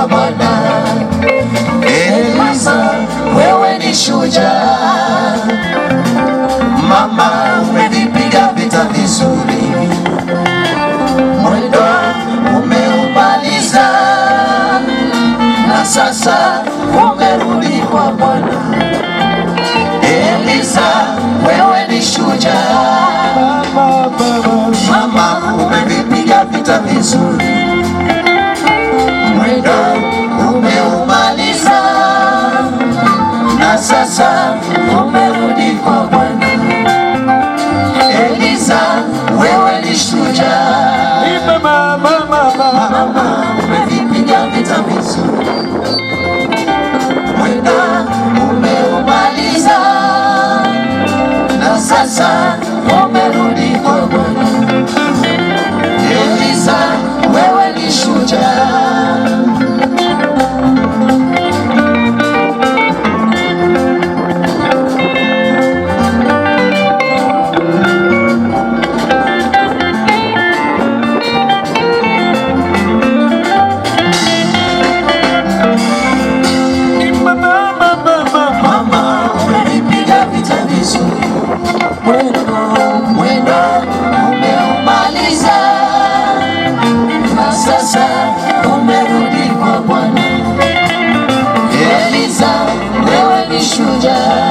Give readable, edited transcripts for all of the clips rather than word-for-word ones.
kwa Bwana. Eliza, wewe ni shujaa. Mama, umevipiga vita vizuri, mwendo umeumaliza, na sasa umerudi kwa Bwana. Eliza, wewe ni shujaa. Mama, umevipiga vita vizuri, mwendo umeumaliza, na sasa umerudi kwa Bwana. Eliza, wewe ni shujaa. Mama, umevipiga vita vizuri, mwendo umeumaliza, na sasa umerudi kwa Bwana. Eliza, wewe ni shujaa. Mwendo umeumaliza, na sasa umerudi kwa Bwana. Eliza, wewe ni shujaa.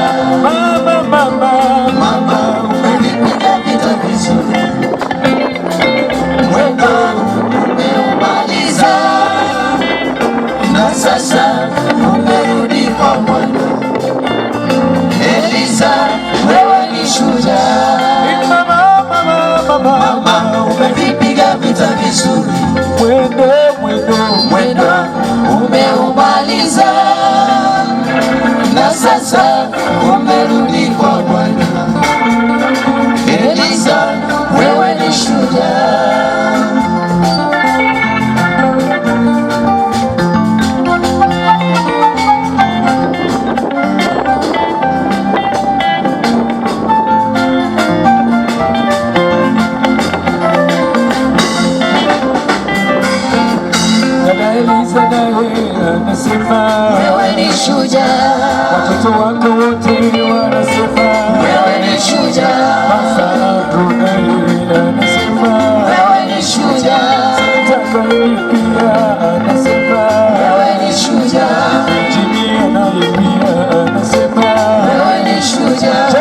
Eliza naye anasema wewe ni shujaa. Watoto wako wote wanasema wewe ni shujaa. Masaru naye anasema wewe ni shujaa. Tanzania pia anasema wewe ni shujaa. Jimmy naye pia anasema wewe ni shujaa.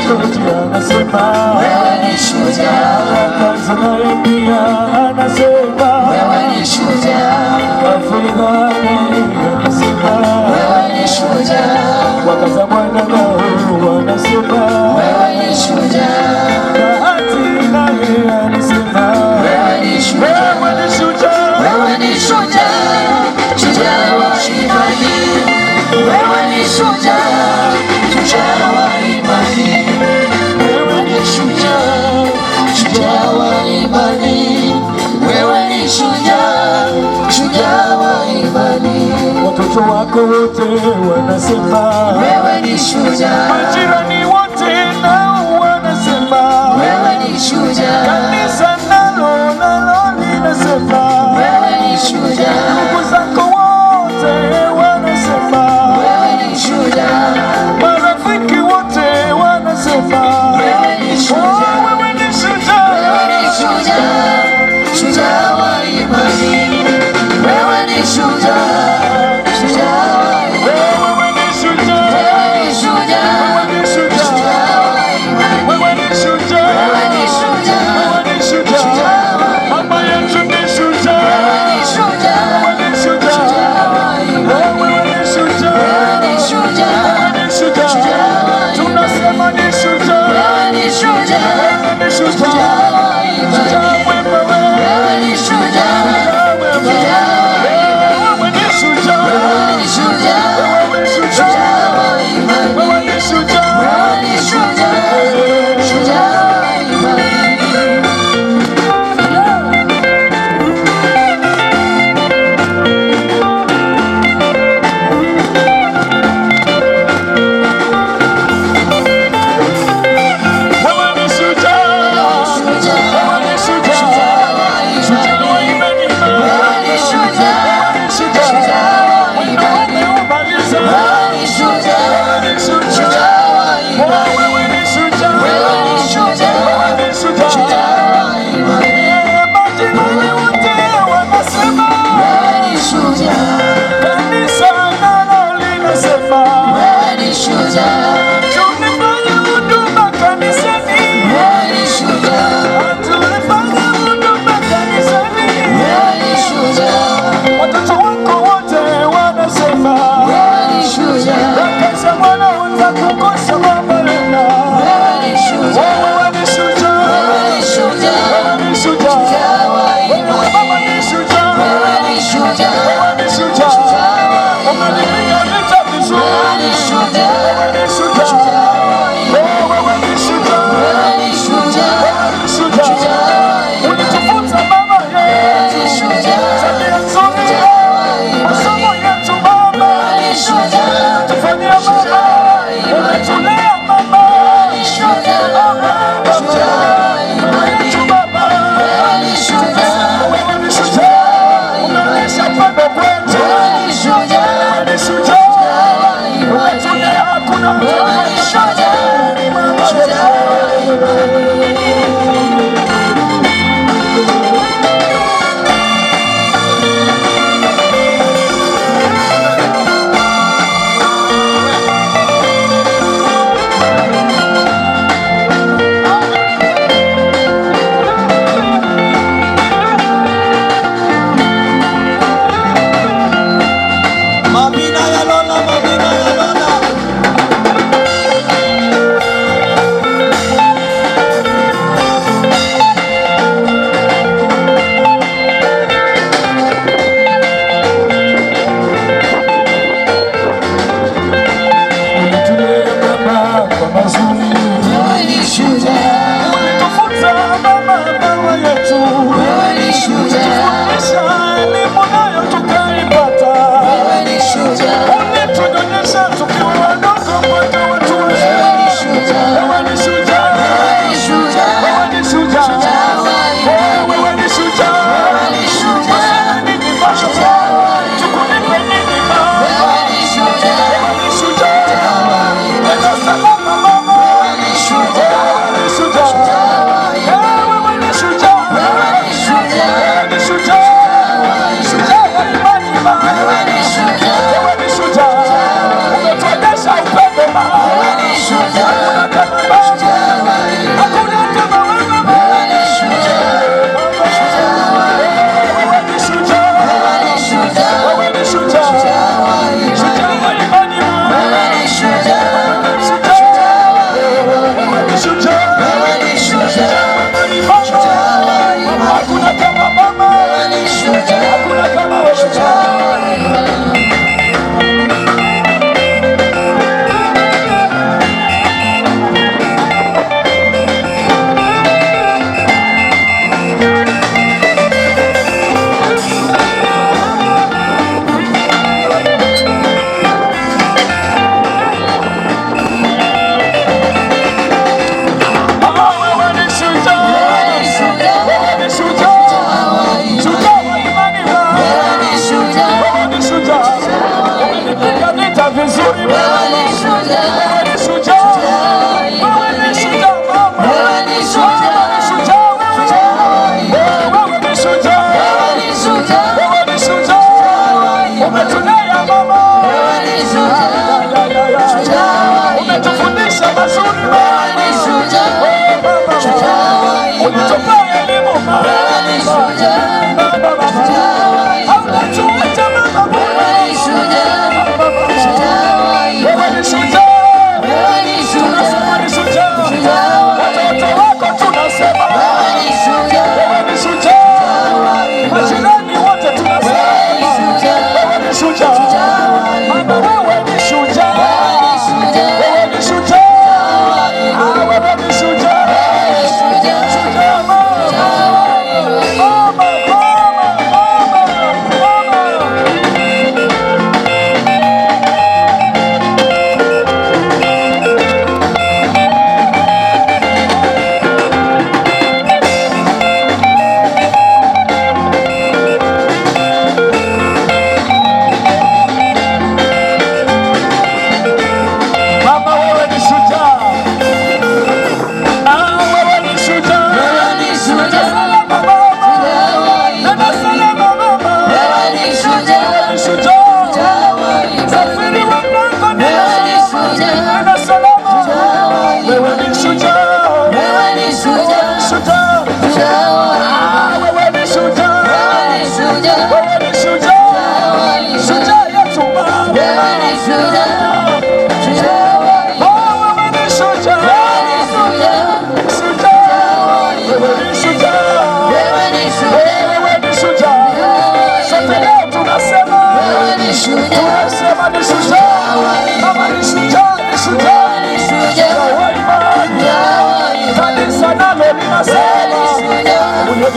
George anasema wewe ni shujaa. Tanzania pia anasema wewe ni shujaa. Afrika anasema wewe ni shujaa. Wakaza Bwana nao wanasema wewe ni shujaa. Bahati naye anasema wewe ni shujaa. Wewe ni shujaa. Wewe ni shujaa. Shujaa wa imani. Wewe ni shujaa. Shujaa wa imani. Wewe ni shujaa. Shujaa wa imani. Wewe ni shujaa. Shujaa wa imani. Watoto wako wote wanasema wewe ni shujaa. Majirani wote nao wanasema wewe ni shujaa. Kanisa nalo linasema wewe ni shujaa. Ndugu zako wote wanasema wewe ni shujaa. Marafiki wote wanasema wewe ni shujaa. wewe ni shujaa. Wewe ni shujaa. Shujaa wa imani. Wewe ni shujaa. Shujaa wa imani. Wewe ni shujaa. Wewe ni shujaa. Wewe ni shujaa. Shujaa wa imani. Wewe ni shujaa. Wewe ni shujaa. Wewe ni shujaa. Shujaa wa imani. Mama yetu ni shujaa. Wewe ni shujaa. Wewe ni shujaa. Shujaa wa imani. Wewe ni shujaa. Wewe ni shujaa. Wewe ni shujaa. Shujaa wa imani. Tunasema ni shujaa. Wewe ni shujaa. Wewe ni shujaa. Shujaa wa imani. Shujaa mwema wewe. Wewe ni shujaa. Shujaa mwema. Shujaa wa imani.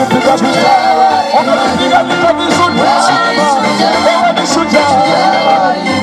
umepiga vita, umepiga vita vizuri. Wewe ni shujaa.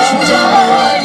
Shujaa.